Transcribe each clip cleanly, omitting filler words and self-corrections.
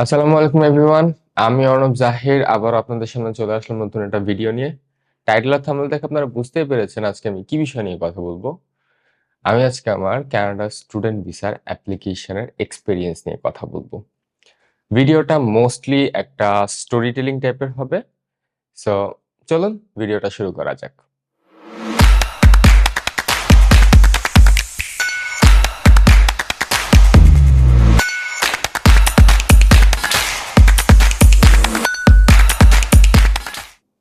আসসালামু আলাইকুম এভরিওয়ান। আমি অর্ণব জাহির আবার আপনাদের সামনে চলে আসলাম নতুন একটা ভিডিও নিয়ে। টাইটেল আর থাম্বনেল দেখে আপনারা বুঝতেই পেরেছেন আজকে আমি কি বিষয় নিয়ে কথা বলবো। আমি আজকে আমার কানাডা স্টুডেন্ট ভিসার অ্যাপ্লিকেশনের এক্সপেরিয়েন্স নিয়ে কথা বলবো। ভিডিওটা মোস্টলি একটা স্টোরি টেলিং টাইপের হবে। সো চলুন ভিডিওটা শুরু করা যাক।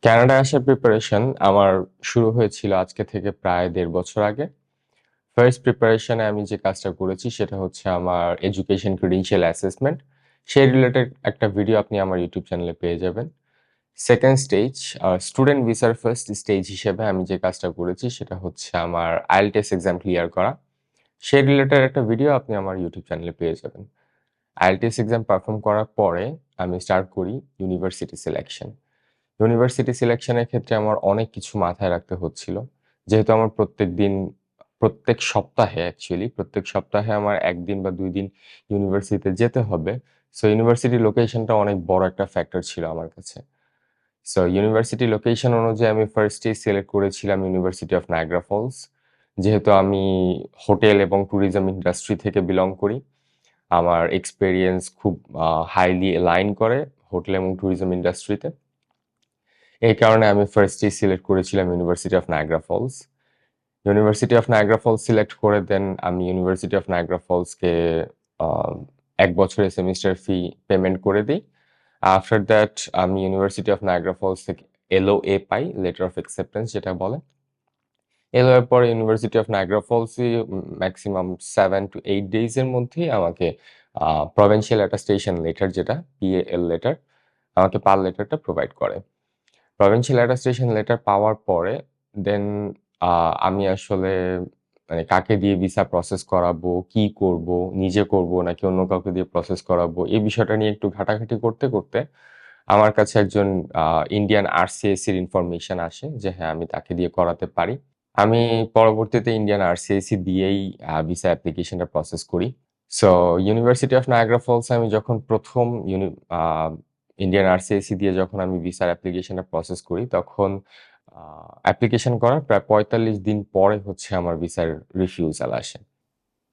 কানাডায় আসার প্রিপারেশন আমার শুরু হয়েছিল আজকে থেকে প্রায় ১.৫ বছর আগে। ফার্স্ট প্রিপারেশনে আমি যে কাজটা করেছি সেটা হচ্ছে আমার এডুকেশন ক্রেডেনশিয়াল অ্যাসেসমেন্ট। সেই রিলেটেড একটা ভিডিও আপনি আমার ইউটিউব চ্যানেলে পেয়ে যাবেন। সেকেন্ড স্টেজ, স্টুডেন্ট ভিসার ফার্স্ট স্টেজ হিসেবে আমি যে কাজটা করেছি সেটা হচ্ছে আমার আইএলটিএস এক্সাম ক্লিয়ার করা। সেই রিলেটেড একটা ভিডিও আপনি আমার ইউটিউব চ্যানেলে পেয়ে যাবেন। আইএলটিএস এক্সাম পারফর্ম করার পরে আমি স্টার্ট করি ইউনিভার্সিটি সিলেকশন। ইউনিভার্সিটি সিলেকশনের ক্ষেত্রে আমার অনেক কিছু মাথায় রাখতে হচ্ছিল। যেহেতু আমার প্রত্যেক সপ্তাহে প্রত্যেক সপ্তাহে আমার ১ দিন বা ২ দিন ইউনিভার্সিটিতে যেতে হবে। সো ইউনিভার্সিটি লোকেশনটা অনেক বড় একটা ফ্যাক্টর ছিল আমার কাছে। সো ইউনিভার্সিটি লোকেশন অনুযায়ী আমি ফার্স্টেই সিলেক্ট করেছিলাম ইউনিভার্সিটি অফ নায়াগ্রা ফলস। যেহেতু আমি হোটেল এবং ট্যুরিজম ইন্ডাস্ট্রি থেকে বিলং করি, আমার এক্সপেরিয়েন্স খুব হাইলি অ্যালাইন করে হোটেল এবং ট্যুরিজম ইন্ডাস্ট্রিতে। এই কারণে আমি ফার্স্টেই সিলেক্ট করেছিলাম university of Niagara Falls. University of Niagara Falls select করে দেন আমি ইউনিভার্সিটি অফ নায়াগ্রা ফলসকে আ ১ বছরের সেমিস্টার ফি পেমেন্ট করে দেই। আফটার দ্যাট আমি ইউনিভার্সিটি অফ নায়াগ্রা ফলস থেকে এলওএ পাই, লেটার অফ অ্যাকসেপ্টেন্স যেটা বলে। এলওএ এর পরে ইউনিভার্সিটি অফ নায়াগ্রা ফলসই ম্যাক্সিমাম 7 টু 8 ডেইজ এর মধ্যেই আমাকে প্রভিন্সিয়াল অ্যাটাস্টেশন লেটার যেটা পিএএল লেটার, আমাকে পাল লেটারটা প্রোভাইড করে। প্রভিন্সিয়াল অ্যাটাস্টেশন লেটার পাওয়ার পরে দেন আমি আসলে মানে কাকে দিয়ে ভিসা প্রসেস করাবো, কি করব, নিজে করব নাকি অন্য কাউকে দিয়ে প্রসেস করাবো, এই বিষয়টা নিয়ে একটু ঘাটাঘাটি করতে, করতে আমার কাছে একজন ইন্ডিয়ান আরসিআইসির ইনফরমেশন আসে যে হ্যাঁ, আমি তাকে দিয়ে করাতে পারি। আমি পরবর্তীতে ইন্ডিয়ান আরসিআইসি দিয়েই ভিসা অ্যাপ্লিকেশনটা প্রসেস করি। So university of Niagara Falls আমি যখন ১ম আ ইন্ডিয়ান আরসিআইসি দিয়ে যখন আমি ভিসার অ্যাপ্লিকেশনটা প্রসেস করি, তখন আ অ্যাপ্লিকেশন করার প্রায় ৪৫ দিন পরে হচ্ছে আমার ভিসার রিফিউজাল আসে।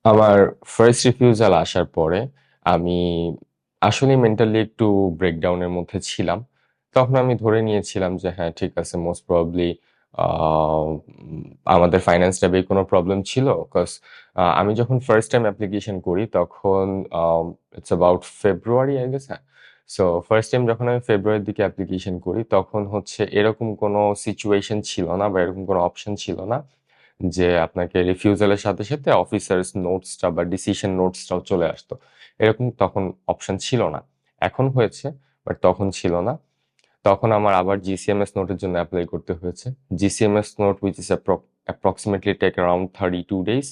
আমার ফার্স্ট রিফিউজাল আসার পরে আমি আসলেই মেন্টালি একটু ব্রেকডাউন এর মধ্যে ছিলাম। তখন আমি ধরে নিয়েছিলাম যে হ্যাঁ, ঠিক আছে, মোস্ট প্রবাবলি আ আমাদের ফাইন্যান্স ট্যাবে কোনো প্রবলেম ছিল। কজ আমি যখন ফার্স্ট টাইম অ্যাপ্লিকেশন করি তখন it's about February I guess, হ্যাঁ। সো ফার্স্ট টাইম যখন আমি ফেব্রুয়ারির দিকে অ্যাপ্লিকেশন করি তখন হচ্ছে এরকম কোনো সিচুয়েশন ছিল না বা এরকম কোনো অপশন ছিল না যে আপনাকে রিফিউজালের সাথে, সাথে অফিসার্স নোটসটা বা ডিসিশন নোটসটাও চলে আসতো। এরকম তখন অপশন ছিল না। এখন হয়েছে, বাট তখন ছিল না। তখন আমার আবার জিসিএমএস নোটের জন্য এপ্লাই করতে হয়েছে। GCMS note which is approximately take around 32 days.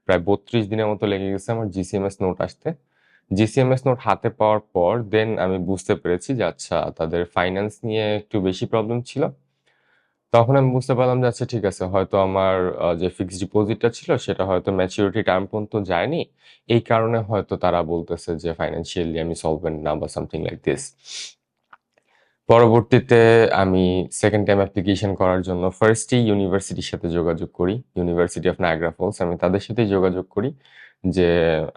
প্রায় ৩২ দিনের মতো লেগে গেছে আমার জিসিএমএস নোট আসতে। জিসিএমএস নোট হাতে পাওয়ার পর দেন আমি বুঝতে পেরেছি যে আচ্ছা, তাদের ফাইন্যান্স নিয়ে একটু বেশি প্রবলেম ছিল। তখন আমি বুঝতে পারলাম যে আচ্ছা, ঠিক আছে, হয়তো আমার যে ফিক্সড ডিপোজিটটা ছিল সেটা হয়তো ম্যাচুরিটি টার্ম পর্যন্ত যায়নি। এই কারণে হয়তো তারা বলতেছে যে ফাইন্যান্সিয়ালি আমি সলভেন্ট না বা সামথিং লাইক দিস। পরবর্তীতে আমি সেকেন্ড টাইম অ্যাপ্লিকেশন করার জন্য ফার্স্টেই ইউনিভার্সিটির সাথে যোগাযোগ করি। University of Niagara Falls. আমি তাদের সাথেই যোগাযোগ করি যে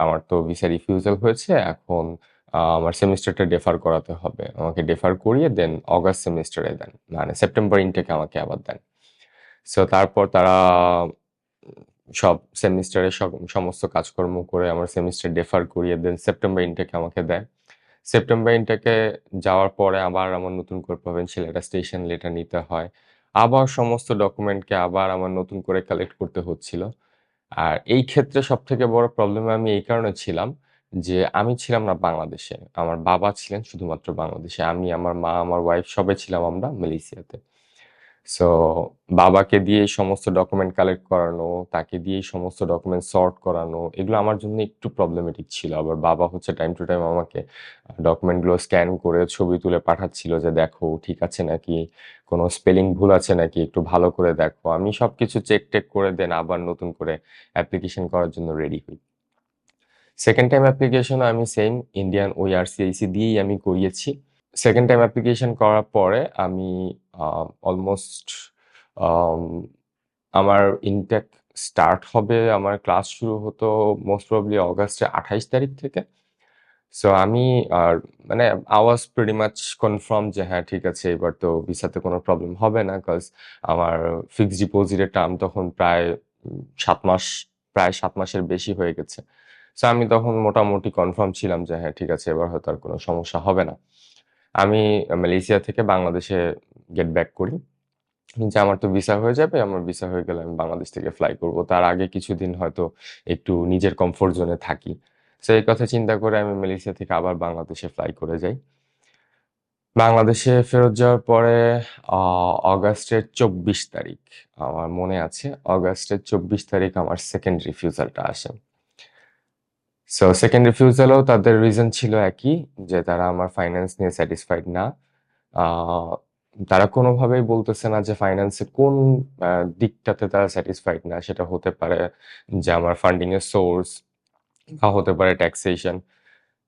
আমার তো ভিসা রিফিউজাল হয়েছে। এখন আমার সেমিস্টারটা ডেফার করাতে হবে। আমাকে ডেফার করিয়ে দেন অগাস্ট সেমিস্টারে দেন। মানে সেপ্টেম্বর ইনটেকে আমাকে আবার দেন। সো তারপর তারা সব সেমিস্টারে সমস্ত কাজকর্ম করে আমার সেমিস্টার ডেফার করিয়ে দেন সেপ্টেম্বর ইনটেকে আমাকে দেয়। সেপ্টেম্বর ইনটেকে যাওয়ার পরে আবার আমার নতুন করে প্রভিন্সিয়াল অ্যাটাস্টেশন লেটার নিতে হয়। আবার সমস্ত ডকুমেন্টকে আবার আমার নতুন করে কালেক্ট করতে হচ্ছিল। আর এই ক্ষেত্রে সবথেকে বড় প্রবলেমে আমি এই কারণে ছিলাম যে আমি ছিলাম না বাংলাদেশে। আমার বাবা ছিলেন শুধুমাত্র বাংলাদেশে। আমি, আমার মা, আমার ওয়াইফ সবাই ছিলাম আমরা মালয়েশিয়াতে। সো বাবাকে দিয়েই সমস্ত ডকুমেন্ট কালেক্ট করানো, তাকে দিয়েই সমস্ত ডকুমেন্ট সর্ট করানো, এগুলো আমার জন্য একটু প্রবলেমেটিক ছিল। আবার বাবা হচ্ছে টাইম টু টাইম আমাকে ডকুমেন্টগুলো স্ক্যান করে ছবি তুলে পাঠাচ্ছিল যে, "দেখো ঠিক আছে নাকি? কোনো স্পেলিং ভুল আছে নাকি? একটু ভালো করে দেখো।" আমি সবকিছু চেক-টেক করে দেন আবার নতুন করে অ্যাপ্লিকেশন করার জন্য রেডি হই। সেকেন্ড টাইম অ্যাপ্লিকেশন আমি সেম ইন্ডিয়ান ওই আরসিআইসি দিয়েই আমি করিয়েছি। সেকেন্ড টাইম অ্যাপ্লিকেশন করার পরে আমি অলমোস্ট আমার ইনটেক স্টার্ট হবে, আমার ক্লাস শুরু হতো মোস্ট প্রবাবলি অগাস্টের 28 তারিখ থেকে। সো আমি আর মানে I was pretty much confirm যে হ্যাঁ ঠিক আছে এবার তো ভিসাতে কোনো প্রবলেম হবে না, কজ আমার ফিক্সড ডিপোজিটের টার্ম তখন প্রায় 7 মাস, প্রায় 7 মাসের বেশি হয়ে গেছে। সো আমি তখন মোটামুটি কনফার্ম ছিলাম যে হ্যাঁ ঠিক আছে এবার হয়তো আর কোনো সমস্যা হবে না। আমি মালয়েশিয়া থেকে বাংলাদেশে গেট ব্যাক করি যে আমার তো ভিসা হয়ে যাবে, আমার ভিসা হয়ে গেলে আমি বাংলাদেশ থেকে ফ্লাই করব, তার আগে কিছুদিন হয়তো একটু নিজের কমফোর্ট জোনে থাকি। সো এই কথা চিন্তা করে আমি মালয়েশিয়া থেকে আবার বাংলাদেশে ফ্লাই করে যাই। বাংলাদেশে ফেরত যাওয়ার পরে অগাস্টের 24 তারিখ, আমার মনে আছে অগাস্টের 24 তারিখ আমার সেকেন্ড রিফিউজালটা আসে। সো সেকেন্ড রিফিউজালও তাদের রিজন ছিল একই, যে তারা আমার ফাইন্যান্স নিয়ে স্যাটিসফাইড না। আহ, তারা কোনোভাবেই বলতেছে না যে ফাইন্যান্সে কোন দিকটাতে তারা স্যাটিসফাইড না, সেটা হতে পারে যে আমার ফান্ডিং এর সোর্স বা হতে পারে ট্যাক্সেশন।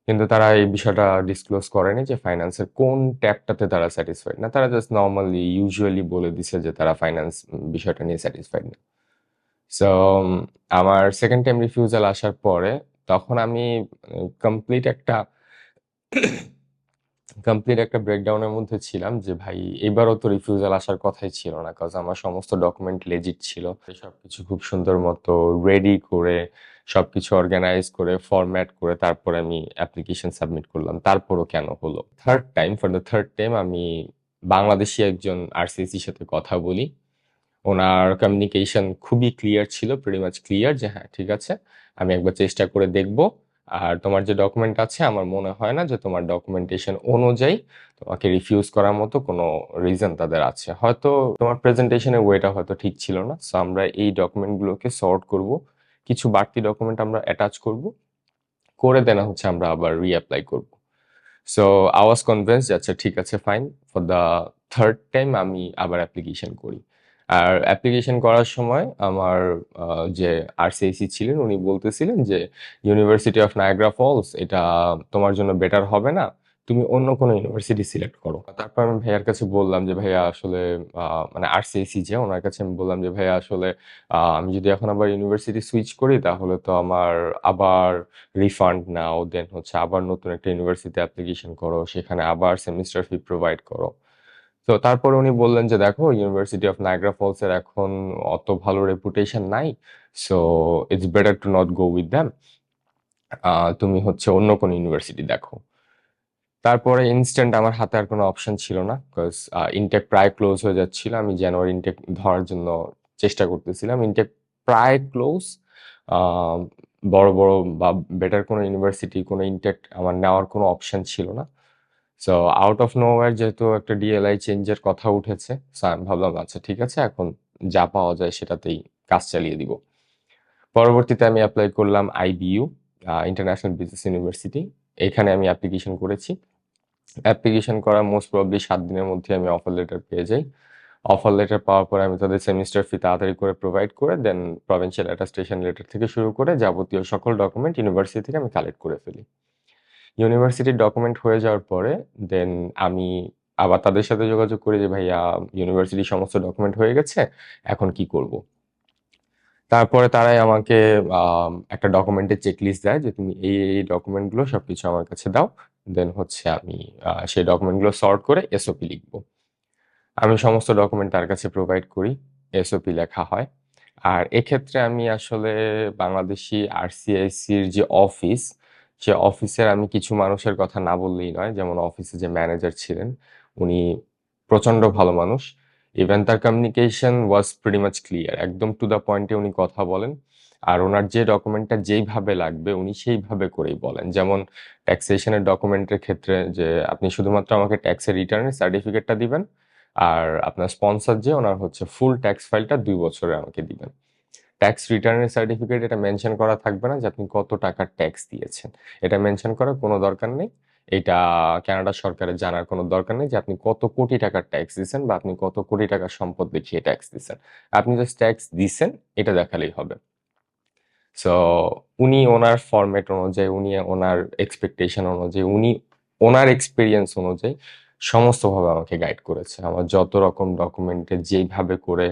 কিন্তু তারা এই বিষয়টা ডিসক্লোজ করেনি যে ফাইন্যান্সের কোন ট্যাগটাতে তারা স্যাটিসফাইড না, তারা জাস্ট নর্মালি ইউজুয়ালি বলে দিছে যে তারা ফাইন্যান্স বিষয়টা নিয়ে স্যাটিসফাইড না। সো আমার সেকেন্ড টাইম রিফিউজাল আসার পরে তখন আমি কমপ্লিট একটা কমপ্লিট একটা ব্রেকডাউনের মধ্যে ছিলাম যে ভাই এবারও তো রিফিউজাল আসার কথাই ছিল না, কজ আমার সমস্ত ডকুমেন্ট লেজিট ছিল, সবকিছু খুব সুন্দর মতো রেডি করে সবকিছু অর্গানাইজ করে ফরম্যাট করে তারপরে আমি অ্যাপ্লিকেশন সাবমিট করলাম, তারপরও কেন হলো। ফর দ্য থার্ড টাইম আমি বাংলাদেশি একজন আরসিসির সাথে কথা বলি। ওনার কমিউনিকেশন খুবই ক্লিয়ার ছিল, প্রিটি মাচ ক্লিয়ার যে হ্যাঁ ঠিক আছে আমি একবার চেষ্টা করে দেখব, আর তোমার যে ডকুমেন্ট আছে আমার মনে হয় না যে তোমার ডকুমেন্টেশন অনুযায়ী তোমাকে রিফিউজ করার মতো কোনো রিজন তাদের আছে, হয়তো তোমার প্রেজেন্টেশনের ওয়েটা হয়তো ঠিক ছিল না। সো আমরা এই ডকুমেন্টগুলোকে সর্ট করব, কিছু বাড়তি ডকুমেন্ট আমরা অ্যাটাচ করব, করে দেন হচ্ছে আমরা আবার রিঅ্যাপ্লাই করব। সো আই ওয়াজ কনভিন্স আচ্ছা ঠিক আছে fine, for the third time আমি আবার অ্যাপ্লিকেশন করি। আর অ্যাপ্লিকেশন করার সময় আমার যে আরসিআইসি ছিলেন উনি বলতেছিলেন যে ইউনিভার্সিটি অফ নায়াগ্রা ফলস এটা তোমার জন্য বেটার হবে না, তুমি অন্য কোনো ইউনিভার্সিটি সিলেক্ট করো। তারপর আমি ভাইয়ার কাছে বললাম যে ভাইয়া আসলে মানে আরসিআইসি যে ওনার কাছে আমি বললাম যে ভাইয়া আসলে আমি যদি এখন আবার ইউনিভার্সিটি সুইচ করি তাহলে তো আমার আবার রিফান্ড নাও, দেন হচ্ছে আবার নতুন একটা ইউনিভার্সিটি অ্যাপ্লিকেশন করো, সেখানে আবার সেমিস্টার ফি প্রোভাইড করো। তো তারপরে উনি বললেন যে দেখো ইউনিভার্সিটি অফ নায়াগ্রা ফলস এর এখন অত ভালো রেপুটেশন নাই, so it's better to not go with them, তুমি হচ্ছে অন্য কোনো ইউনিভার্সিটি দেখো। তারপরে ইনস্ট্যান্ট আমার হাতে আর কোনো অপশন ছিল না, বিকজ ইনটেক প্রায় ক্লোজ হয়ে যাচ্ছিল, আমি জানুয়ারি ইনটেক ধরার জন্য চেষ্টা করতেছিলাম, ইনটেক প্রায় ক্লোজ। বড় বড় বা বেটার কোনো ইউনিভার্সিটি কোনো ইনটেক আমার নেওয়ার কোনো অপশন ছিল না। সো আউট অফ নোওয়্যার যেহেতু একটা ডিএলআই চেঞ্জের কথা উঠেছে, সো আমি ভাবলাম আচ্ছা ঠিক আছে এখন যা পাওয়া যায় সেটাতেই কাজ চালিয়ে দিব। পরবর্তীতে আমি অ্যাপ্লাই করলাম আইবিইউ, ইন্টারন্যাশনাল বিজনেস ইউনিভার্সিটি। এখানে আমি অ্যাপ্লিকেশন করেছি। অ্যাপ্লিকেশন করার মোস্ট প্রবাবলি 7 দিনের মধ্যে আমি অফার লেটার পেয়ে যাই। অফার লেটার পাওয়ার পরে আমি তাদের সেমিস্টার ফি তাড়াতাড়ি করে প্রোভাইড করে দেন প্রভিন্সিয়াল অ্যাটাস্টেশন লেটার থেকে শুরু করে যাবতীয় সকল ডকুমেন্ট ইউনিভার্সিটি থেকে আমি কালেক্ট করে ফেলি। ইউনিভার্সিটির ডকুমেন্ট হয়ে যাওয়ার পরে দেন আমি আবার তাদের সাথে যোগাযোগ করি যে ভাইয়া ইউনিভার্সিটির সমস্ত ডকুমেন্ট হয়ে গেছে, এখন কি করব। তারপরে তারাই আমাকে একটা ডকুমেন্টের চেকলিস্ট দেয় যে তুমি এই ডকুমেন্টগুলো সবকিছু আমার কাছে দাও, দেন হচ্ছে আমি সেই ডকুমেন্টগুলো সর্ট করে এসওপি লিখবো। আমি সমস্ত ডকুমেন্ট তার কাছে প্রোভাইড করি, এসওপি লেখা হয়। আর এক্ষেত্রে আমি আসলে বাংলাদেশি আরসিআইসির যে অফিস, সে অফিসের আমি কিছু মানুষের কথা না বললেই নয়, যেমন অফিসে যে ম্যানেজার ছিলেন উনি প্রচন্ড ভালো মানুষ। ইভেন তার communication was pretty much clear, একদম টু দ্য পয়েন্টে উনি কথা বলেন। আর ওনার যে ডকুমেন্টটা যেইভাবে লাগবে উনি সেইভাবে করেই বলেন, যেমন ট্যাক্সেশনের ডকুমেন্টের ক্ষেত্রে যে আপনি শুধুমাত্র আমাকে ট্যাক্সের রিটার্নের সার্টিফিকেটটা দিবেন, আর আপনার স্পন্সর যে ওনার হচ্ছে ফুল ট্যাক্স ফাইলটা 2 বছরের আমাকে দিবেন। ট্যাক্স রিটার্নের সার্টিফিকেট এটা মেনশন করা থাকবে না যে আপনি কত টাকার ট্যাক্স দিয়েছেন, এটা মেনশন করার কোনো দরকার নেই। এটা কানাডা সরকারের জানার কোনো দরকার নেই যে আপনি কত কোটি টাকার ট্যাক্স দিচ্ছেন বা আপনি কত কোটি টাকার সম্পদ দেখিয়ে ট্যাক্স দিচ্ছেন। আপনি জাস্ট ট্যাক্স দিচ্ছেন এটা দেখালেই হবে। সো উনি ওনার ফরম্যাট অনুযায়ী, উনি ওনার এক্সপেকটেশন অনুযায়ী, উনি ওনার এক্সপিরিয়েন্স অনুযায়ী সমস্তভাবে আমাকে গাইড করেছে। আমার যত রকম ডকুমেন্টে যেইভাবে করে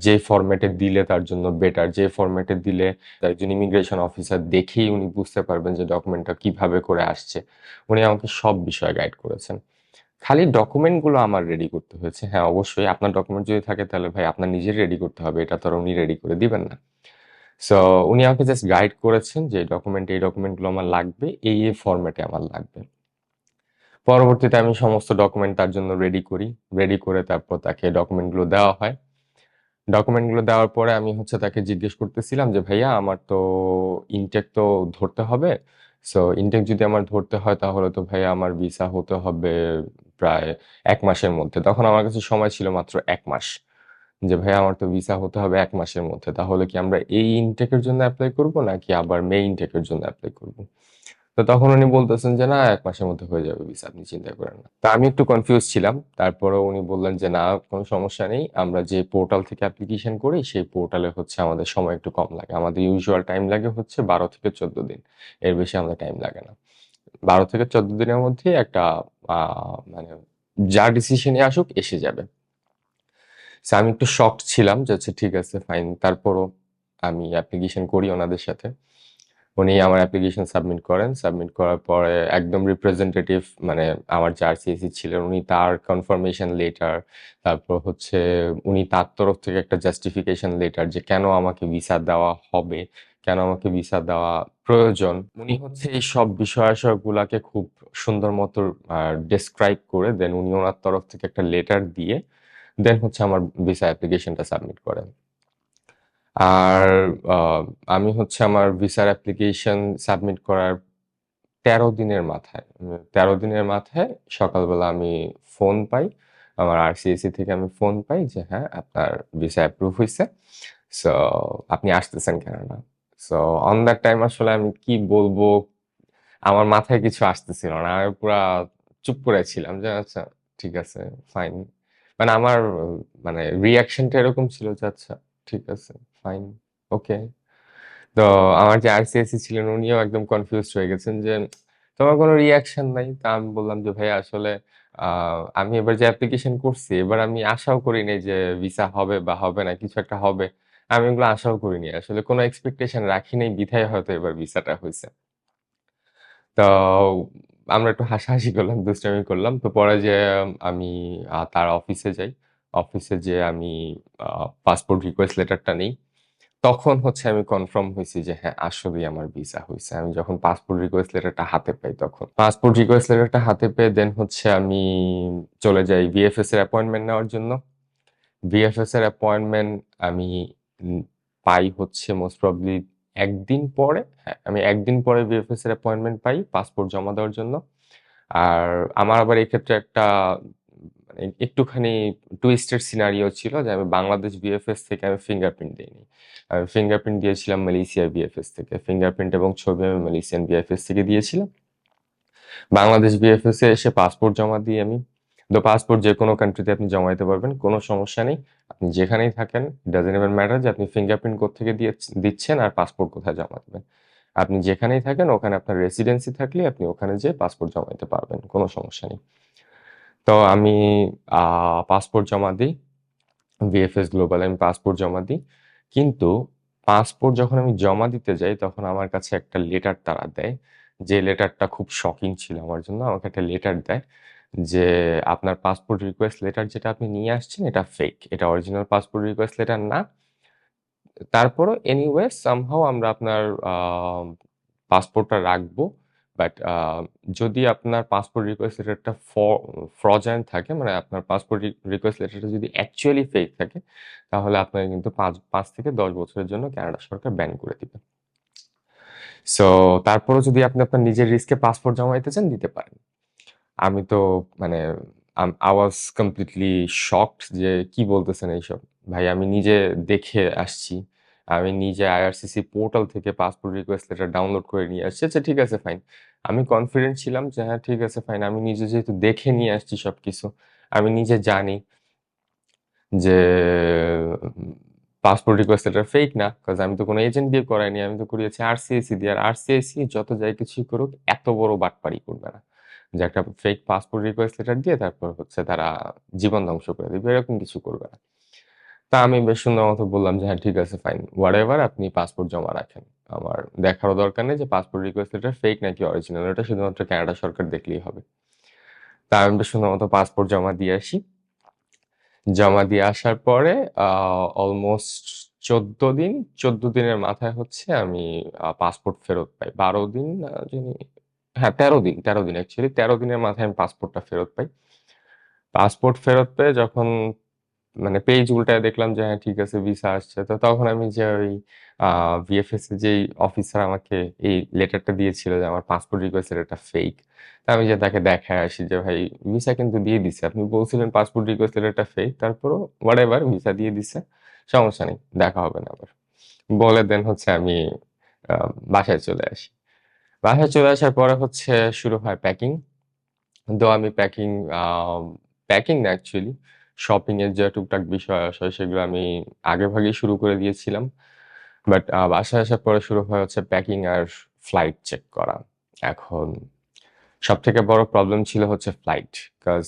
যে ফরম্যাটে দিলে তার জন্য বেটার, যে ফরম্যাটে দিলে একজন ইমিগ্রেশন অফিসার দেখেই উনি বুঝতে পারবেন যে ডকুমেন্টটা কিভাবে করে আসছে, উনি আমাকে সব বিষয়ে গাইড করেছেন। খালি ডকুমেন্টগুলো আমার রেডি করতে হয়েছে। হ্যাঁ, অবশ্যই আপনার ডকুমেন্ট যদি থাকে তাহলে ভাই আপনার নিজের রেডি করতে হবে। এটা তো আর উনি রেডি করে দিবেন না। সো উনি আমাকে জাস্ট গাইড করেছেন যে এই ডকুমেন্টগুলো আমার লাগবে, এই ফরম্যাটে আমার লাগবে। পরবর্তীতে আমি সমস্ত ডকুমেন্ট তার জন্য রেডি করি। রেডি করে তারপর তাকে ডকুমেন্টগুলো দেওয়া হয়। ডকুমেন্টগুলো দেওয়ার পরে আমি হচ্ছে তাকে জিজ্ঞেস করতেছিলাম যে, "ভাইয়া আমার তো ইনটেক তো ধরতে হবে। সো ইনটেক যদি আমার ধরতে হয় তাহলে তো ভাইয়া আমার ভিসা হতে হবে প্রায় ১ মাসের মধ্যে।" তখন আমার কাছে সময় ছিল মাত্র ১ মাস। যে, "ভাইয়া আমার তো ভিসা হতে হবে ১ মাসের মধ্যে। তাহলে কি আমরা এই ইনটেকের জন্য এপ্লাই করব নাকি আবার মে ইনটেকের জন্য এপ্লাই করব?" তো তখন উনি বলতেছেন যে, "না ১ মাসের মধ্যে হয়ে যাবে ভিসা, আপনি চিন্তা করেন না।" তো আমি একটু কনফিউজ ছিলাম। তারপরেও উনি বললেন যে, "না, কোনো সমস্যা নেই। আমরা যে পোর্টাল থেকে অ্যাপ্লিকেশন করি সেই পোর্টালে হচ্ছে আমাদের সময় একটু কম লাগে। আমাদের ইউজুয়াল টাইম লাগে হচ্ছে ১২ থেকে ১৪ দিন। এর বেশি আমাদের টাইম লাগে না। ১২ থেকে ১৪ দিনের মধ্যে একটা আ মানে যা ডিসিশনই আসুক এসে যাবে।" সো আমি একটু শকড ছিলাম যে আচ্ছা ঠিক আছে ফাইন। তারপরও আমি অ্যাপ্লিকেশন করি ওনাদের সাথে। উনি আমার অ্যাপ্লিকেশন সাবমিট করেন। সাবমিট করার পরে একদম রিপ্রেজেন্টেটিভ মানে আমার যে আরসিএসি ছিলেন উনি তার কনফার্মেশন লেটার, তারপর হচ্ছে উনি তার তরফ থেকে একটা জাস্টিফিকেশন লেটার যে কেন আমাকে ভিসা দেওয়া হবে, কেন আমাকে ভিসা দেওয়া প্রয়োজন। উনি হচ্ছে এই সব বিষয়-আশয়গুলাকে খুব সুন্দর মতো ডেসক্রাইব করে দেন উনি ওনার তরফ থেকে একটা লেটার দিয়ে দেন হচ্ছে আমার ভিসা অ্যাপ্লিকেশনটা সাবমিট করেন। আর আ আমি হচ্ছে আমার ভিসার অ্যাপ্লিকেশন সাবমিট করার ১৩ দিনের মাথায় ১৩ দিনের মাথায় সকালবেলা আমি ফোন পাই। আমার আরসিএসি থেকে আমি ফোন পাই যে হ্যাঁ, আপনার ভিসা অ্যাপ্রুভ হইছে। সো আপনি আসতেছেন Canada. So on that time আসলে আমি কি বলবো? আমার মাথায় কিছু আসতেছিল না। আমি পুরা চুপ করে ছিলাম যে আচ্ছা ঠিক আছে, ফাইন। মানে আমার মানে রিঅ্যাকশনটা এরকম ছিল যে আচ্ছা ঠিক আছে, ফাইন, ওকে। তো আমার যে আরসিএসি ছিলেন উনিও একদম কনফিউজড হয়ে গেছেন যে তোমার কোনো রিঅ্যাকশন নাই। তা আমি বললাম যে ভাইয়া আসলে আ আমি এবার যে অ্যাপ্লিকেশন করছি এবার আমি আশাও করি নাই যে ভিসা হবে বা হবে না, কিছু একটা হবে। আমি এগুলো আশাও করিনি। আসলে কোনো এক্সপেকটেশন রাখি নাই বিধায় হয়তো এবার ভিসাটা হইছে। তো আমরা একটু হাসাহাসি করলাম, দুষ্টামি করলাম। তো পরে যেয়ে আমি তার অফিসে যাই। অফিসে যেয়ে আমি আ পাসপোর্ট রিকোয়েস্ট লেটারটা নেই। তখন হচ্ছে আমি কনফার্ম হইছি যে হ্যাঁ, আসলেই আমার ভিসা হইছে। আমি যখন পাসপোর্ট রিকোয়েস্ট লেটারটা হাতে পাই তখন। পাসপোর্ট রিকোয়েস্ট লেটারটা হাতে পেয়ে দেন হচ্ছে আমি চলে যাই ভিএফএস এর অ্যাপয়েন্টমেন্ট নেওয়ার জন্য। ভিএফএস এর অ্যাপয়েন্টমেন্ট আমি উম পাই হচ্ছে মোস্ট প্রবাবলি ১ দিন পরে। হ্যাঁ, আমি ১ দিন পরে ভিএফএস এর অ্যাপয়েন্টমেন্ট পাই পাসপোর্ট জমা দেওয়ার জন্য। আর আমার আবার এক্ষেত্রে একটা মানে একটুখানি টুইস্টেড সিনারিও ছিল যে আমি বাংলাদেশ ভিএফএস থেকে আমি ফিঙ্গারপ্রিন্ট দেইনি। আমি ফিঙ্গারপ্রিন্ট দিয়েছিলাম মালয়েশিয়া ভিএফএস থেকে। ফিঙ্গারপ্রিন্ট এবং ছবি আমি মালয়েশিয়ান ভিএফএস থেকে দিয়েছিলাম। বাংলাদেশ ভিএফএস এ এসে পাসপোর্ট জমা দিই আমি। তো পাসপোর্ট যেকোনো কান্ট্রিতে আপনি জমা দিতে পারবেন। কোনো সমস্যা নেই। আপনি যেখানেই থাকেন, ডাজন্ট ইভেন ম্যাটার যে আপনি ফিঙ্গারপ্রিন্ট কোত্থেকে দিচ্ছেন আর পাসপোর্ট কোথায় জমা দিবেন। আপনি যেখানেই থাকেন ওখানে আপনার রেসিডেন্সি থাকলে আপনি ওখানে যেয়ে পাসপোর্ট জমা দিতে পারবেন। কোনো সমস্যা নেই। তো আমি আ পাসপোর্ট জমা দিই। ভিএফএস গ্লোবালে আমি পাসপোর্ট জমা দিই। কিন্তু পাসপোর্ট যখন আমি জমা দিতে যাই তখন আমার কাছে একটা লেটার তারা দেয়। যে লেটারটা খুব শকিং ছিল আমার জন্য। আমাকে একটা লেটার দেয় যে, "আপনার পাসপোর্ট রিকোয়েস্ট লেটার যেটা আপনি নিয়ে আসছেন এটা ফেক। এটা অরিজিনাল পাসপোর্ট রিকোয়েস্ট লেটার না। তারপরও এনিওয়ে সামহাউ আমরা আপনার পাসপোর্টটা রাখবো। বাট যদি আপনার পাসপোর্ট রিকোয়েস্ট লেটারটা ফ্রজেন্ট থাকে মানে আপনার পাসপোর্ট রিকোয়েস্ট লেটারটা যদি অ্যাকচুয়ালি ফেক থাকে তাহলে আপনাকে কিন্তু ৫ থেকে ১০ বছরের জন্য কানাডা সরকার ব্যান করে দিবে। সো তারপরেও যদি আপনি আপনার নিজের রিস্কে পাসপোর্ট জমা দিতে চান দিতে পারেন। আমি তো মানে I was completely shocked যে কি বলতেছেন এইসব? ভাই আমি নিজে দেখে আসছি। আমি নিজে আইআরসিসি পোর্টাল থেকে পাসপোর্ট রিকোয়েস্ট লেটার ডাউনলোড করে নিয়ে আসছি। আচ্ছা ঠিক আছে ফাইন। আমি কনফিডেন্ট ছিলাম যে হ্যাঁ ঠিক আছে ফাইন। আমি নিজে যেহেতু দেখে নিয়ে আসছি সবকিছু। আমি নিজে জানি যে পাসপোর্ট রিকোয়েস্ট লেটার ফেক না, কজ আমি তো কোনো এজেন্ট দিয়ে করাইনি, আমি তো করিয়েছি আরসিআইসি দিয়ে। আর আরসিআইসি যত যাই কিছুই করুক এত বড় বাটপারি করবে না যে একটা ফেক পাসপোর্ট রিকোয়েস্ট লেটার দিয়ে তারপর হচ্ছে তারা জীবন ধ্বংস করে দিবে, এরকম কিছু করবে না। তা আমি বেশ সুন্দর মতো বললাম যে হ্যাঁ ঠিক আছে, ফাইন, হোয়াট এভার, আপনি পাসপোর্ট জমা রাখেন। আমার দেখারও দরকার নেই যে পাসপোর্ট রিকোয়েস্ট লেটার ফেক নাকি অরিজিনাল, এটা শুধুমাত্র কানাডা সরকার দেখলেই হবে। তা আমি বেশ সুন্দর মতো পাসপোর্ট জমা দিয়ে আসি। জমা দিয়ে আসার পরে অলমোস্ট 14 দিন, 14 দিনের মাথায় হচ্ছে আমি পাসপোর্ট ফেরত পাই। 12 দিন হ্যাঁ 13 দিন, 13 দিন অ্যাকচুয়ালি, 13 দিনের মাথায় আমি পাসপোর্টটা ফেরত পাই। পাসপোর্ট ফেরত পেয়ে যখন মানে পেজ উল্টায় দেখলাম যে হ্যাঁ ঠিক আছে, ভিসা আসছে, তো তখন আমি যে ওই ভিএফএস এর যেই অফিসার আমাকে এই লেটারটা দিয়েছিল যে আমার পাসপোর্ট রিকোয়েস্ট লেটারটা ফেক, তা আমি যে তাকে দেখায় আসি যে ভাই ভিসা কিন্তু দিয়ে দিছে, আপনি বলছিলেন পাসপোর্ট রিকোয়েস্ট লেটারটা ফেক, তারপরও হোয়াট এভার, ভিসা দিয়ে দিছে, সমস্যা নেই, দেখা হবে না আবার, বলে দেন হচ্ছে আমি বাসায় চলে আসি। বাসায় চলে আসার পরে হচ্ছে শুরু হয় প্যাকিং। তো আমি প্যাকিং প্যাকিং না অ্যাকচুয়ালি, শপিং এর যে টুকটাক বিষয় আসে সেগুলো আমি আগেভাগেই শুরু করে দিয়েছিলাম। বাট বাসায় আসার পরে শুরু হয় হচ্ছে প্যাকিং আর ফ্লাইট চেক করা। এখন সবথেকে বড় প্রবলেম ছিল হচ্ছে ফ্লাইট। কজ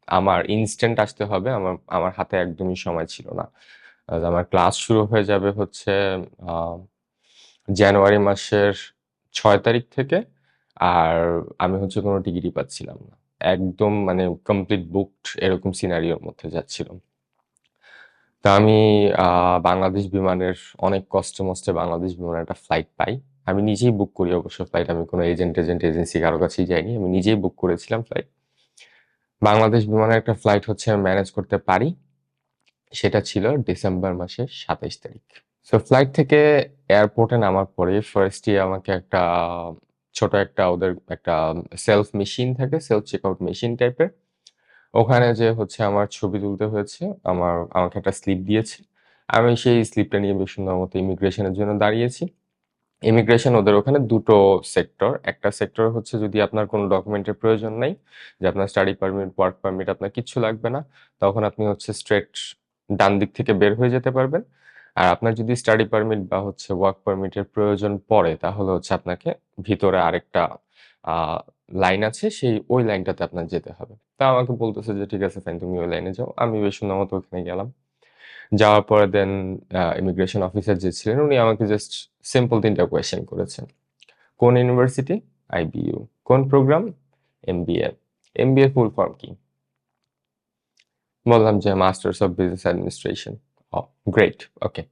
আমার ইনস্ট্যান্ট আসতে হবে। আমার আমার হাতে একদমই সময় ছিল না। আমার ক্লাস শুরু হয়ে যাবে হচ্ছে আ জানুয়ারি মাসের ৬ তারিখ থেকে। আর আমি হচ্ছে কোনো টিকিটই পাচ্ছিলাম না। একদম মানে কমপ্লিট বুকড এরকম সিনারিওর মধ্যে যাচ্ছিলাম। তো আমি আ বাংলাদেশ বিমানের অনেক কষ্টে মষ্টে বাংলাদেশ বিমানের একটা ফ্লাইট পাই। আমি নিজেই বুক করি অবশ্য ফ্লাইট। আমি কোনো এজেন্সি কারো কাছেই যাইনি। আমি নিজেই বুক করেছিলাম ফ্লাইট। বাংলাদেশ বিমানের একটা ফ্লাইট হচ্ছে আমি ম্যানেজ করতে পারি। সেটা ছিল ডিসেম্বর মাসের ২৭ তারিখ। সো ফ্লাইট থেকে এয়ারপোর্টে নামার পরে ফার্স্টলি আমাকে একটা ছোট একটা ওদের একটা সেলফ মেশিন থাকে, সেলফ চেকআউট মেশিন টাইপের। ওখানে যেয়ে হচ্ছে আমার ছবি তুলতে হয়েছে। আমাকে একটা স্লিপ দিয়েছে। আমি সেই স্লিপটা নিয়ে বেশ সুন্দর মতো ইমিগ্রেশনের জন্য দাঁড়িয়েছি। ইমিগ্রেশন ওদের ওখানে ২ টো সেক্টর। একটা সেক্টর হচ্ছে যদি আপনার কোনো ডকুমেন্টের প্রয়োজন নাই, যে আপনার স্টাডি পারমিট, ওয়ার্ক পারমিট আপনার কিচ্ছু লাগবে না, তখন আপনি হচ্ছে স্ট্রেইট ডান দিক থেকে বের হয়ে যেতে পারবেন। আর আপনার যদি স্টাডি পারমিট বা হচ্ছে ওয়ার্ক পারমিটের প্রয়োজন পড়ে তাহলে হচ্ছে আপনাকে ভিতরে আরেকটা আ লাইন আছে, ওই লাইনটাতে আপনার যেতে হবে। তা আমাকে বলতেছে যে, "ঠিক আছে ফাইন, তুমি ওই লাইনে যাও।" আমি বেশ সুন্দর মতো ওখানে গেলাম। যাওয়ার পরে দেন ইমিগ্রেশন অফিসার যে ছিলেন উনি আমাকে জাস্ট সিম্পল ৩ টা কোয়েশ্চেন করেছেন। কোন ইউনিভার্সিটি? আইবিইউ। কোন program? MBA. MBA full form কি? বললাম যে masters of business administration. Great, okay.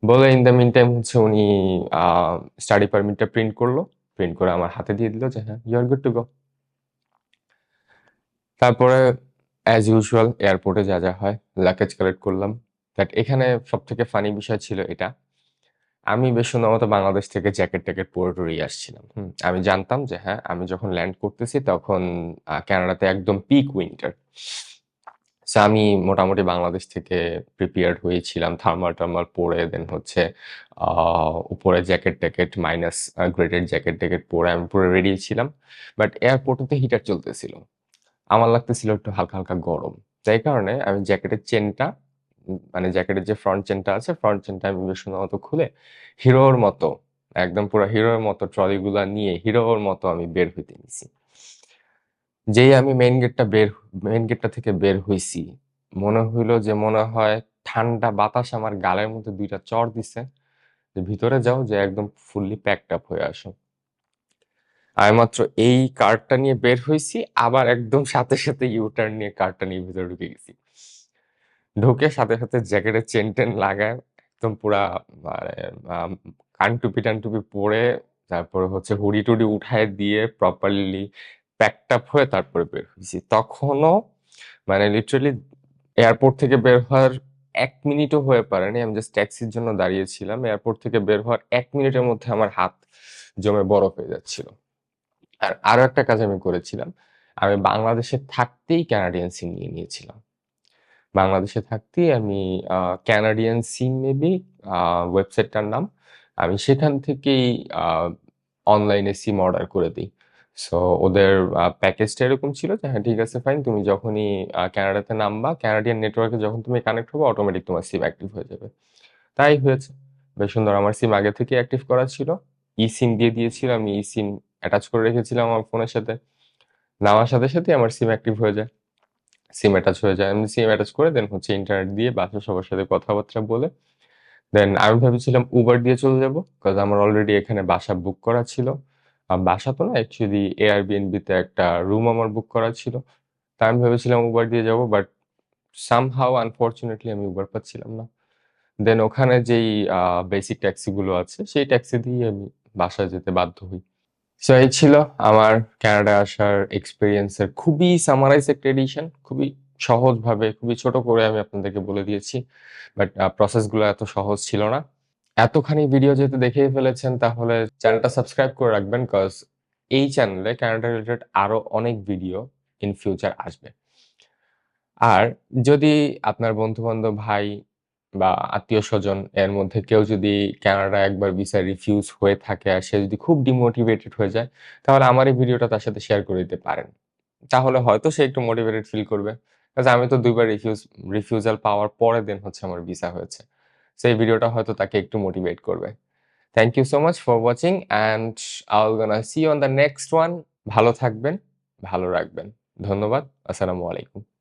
বলে ইন দ্য মিন টাইম হচ্ছে উনি স্টাডি পারমিটটা প্রিন্ট করলো। প্রিন্ট করে আমার হাতে দিয়ে দিল যে হ্যাঁ, you are good to go. তারপরে অ্যাজ ইউজুয়াল এয়ারপোর্টে যা, যা হয় লাগেজ কালেক্ট করলাম। বাট এখানে সবথেকে ফানি বিষয় ছিল এটা, আমি বেশ সুন্দরমতো বাংলাদেশ থেকে জ্যাকেট-ট্যাকেট পরে টরেই আসছিলাম। আমি জানতাম যে হ্যাঁ, আমি যখন ল্যান্ড করতেছি তখন কানাডাতে একদম পিক উইন্টার। সো আমি মোটামুটি বাংলাদেশ থেকে প্রিপেয়ার্ড হয়েছিলাম। থার্মাল-টার্মাল পরে দেন হচ্ছে আ উপরে জ্যাকেট-ট্যাকেট মাইনাস গ্রেডেড জ্যাকেট-ট্যাকেট পরে আমি পুরো রেডি ছিলাম। বাট এয়ারপোর্টে তো হিটার চলতেছিল। আমার লাগতেছিল একটু হালকা, হালকা গরম। যার কারণে আমি জ্যাকেটের চেইনটা মানে জ্যাকেটের যে ফ্রন্ট চেইনটা আছে, ফ্রন্ট চেইনটা আমি বেশ সুন্দর মতো খুলে হিরোর মতো, একদম পুরা হিরোর মতো ট্রলিগুলা নিয়ে হিরোর মতো আমি বের হইতে নিছি। যেই আমি মেইন গেটটা থেকে বের হইছি, মনে হইলো যে মনে হয় ঠান্ডা বাতাস আমার গালের মধ্যে ২ টা চড় দিছে। যে ভিতরে যাও, যে একদম ফুললি প্যাকড আপ হয়ে আসো। আমি মাত্র এই কার্ডটা নিয়ে বের হইছি, আবার একদম সাথে, সাথে ইউ-টার্ন নিয়ে কার্ডটা নিয়ে ভিতরে ঢুকে গেছি। ঢুকে সাথে, সাথে জ্যাকেটের চেন-টেন লাগায় একদম পুরা মানে আম কানটুপি-টানটুপি পরে তারপরে হচ্ছে হুডি-টুডি উঠায় দিয়ে প্রপারলি প্যাকড আপ হয়ে তারপরে বের হইছি। তখনও মানে লিটারালি এয়ারপোর্ট থেকে বের হওয়ার ১ মিনিটও হয়ে পারেনি। আমি জাস্ট ট্যাক্সির জন্য দাঁড়িয়েছিলাম। এয়ারপোর্ট থেকে বের হওয়ার ১ মিনিটের মধ্যে আমার হাত জমে বরফ হয়ে যাচ্ছিল। আর আরো একটা কাজ আমি করেছিলাম। আমি বাংলাদেশে থাকতেই কানাডিয়ান সিম নিয়ে নিয়েছিলাম। বাংলাদেশে থাকতেই আমি আ কানাডিয়ান সিম মেবি আ ওয়েবসাইটটার নাম। আমি সেখান থেকেই আ অনলাইনে সিম অর্ডার করে দেই। সো ওদের প্যাকেজটা এরকম ছিল যে হ্যাঁ ঠিক আছে ফাইন, তুমি যখনই কানাডাতে নামবা, কানাডিয়ান নেটওয়ার্কে যখন তুমি কানেক্ট হবে অটোমেটিক তোমার সিম অ্যাক্টিভ হয়ে যাবে। তাই হয়েছে। বেশ সুন্দর। আমার সিম আগে থেকে অ্যাক্টিভ করা ছিল। সিম দিয়ে দিয়েছিল। আমি সিম অ্যাটাচ করে রেখেছিলাম আমার ফোনের সাথে। নেওয়ার সাথে সাথে আমার সিম অ্যাক্টিভ হয়ে যায়। সিম অ্যাটাচ হয়ে যায়। আমি সিম অ্যাটাচ করে দেন হচ্ছে ইন্টারনেট দিয়ে বাসার সবার সাথে কথাবার্তা বলে দেন আমি ভেবেছিলাম উবার দিয়ে চলে যাব। কজ আমার অলরেডি এখানে বাসা বুক করা ছিল। বাসা তো না অ্যাকচুয়ালি Airbnb তে একটা রুম আমার বুক করা ছিল। তা আমি ভেবেছিলাম উবার দিয়ে যাব বাট সামহাউ আনফরচুনেটলি আমি উবার পাচ্ছিলাম না। দেন ওখানে যেই বেসিক ট্যাক্সি গুলো আছে সেই ট্যাক্সি দিয়েই আমি বাসায় যেতে বাধ্য হই। সো এই ছিল আমার কানাডা আসার এক্সপেরিয়েন্স এর খুবই সামারাইজ একটা এডিশন। খুবই সহজভাবে, খুবই ছোট করে আমি আপনাদেরকে বলে দিয়েছি। বাট প্রসেস গুলো এত সহজ ছিল না। এতখানি ভিডিও যেহেতু দেখেই ফেলেছেন তাহলে চ্যানেলটা সাবস্ক্রাইব করে রাখবেন কজ এই চ্যানেলে কানাডা রিলেটেড আরো অনেক ভিডিও ইন ফিউচার আসবে। আর যদি আপনার বন্ধু-বান্ধব, ভাই বা আত্মীয়স্বজন এর মধ্যে কেউ যদি কানাডা একবার ভিসা রিফিউজ হয়ে থাকে আর সে যদি খুব ডিমোটিভেটেড হয়ে যায়, তাহলে আমার এই ভিডিওটা তার সাথে শেয়ার করে দিতে পারেন। তাহলে হয়তো সে একটু মোটিভেটেড ফিল করবে। কজ আমি তো ২ বার রিফিউজাল পাওয়ার পরে দেন হচ্ছে আমার ভিসা হয়েছে। সো এই ভিডিওটা হয়তো তাকে একটু মোটিভেট করবে। Thank you so much for watching and I will gonna see you on the next one. ভালো থাকবেন, ভালো রাখবেন। ধন্যবাদ। আসসালামু আলাইকুম।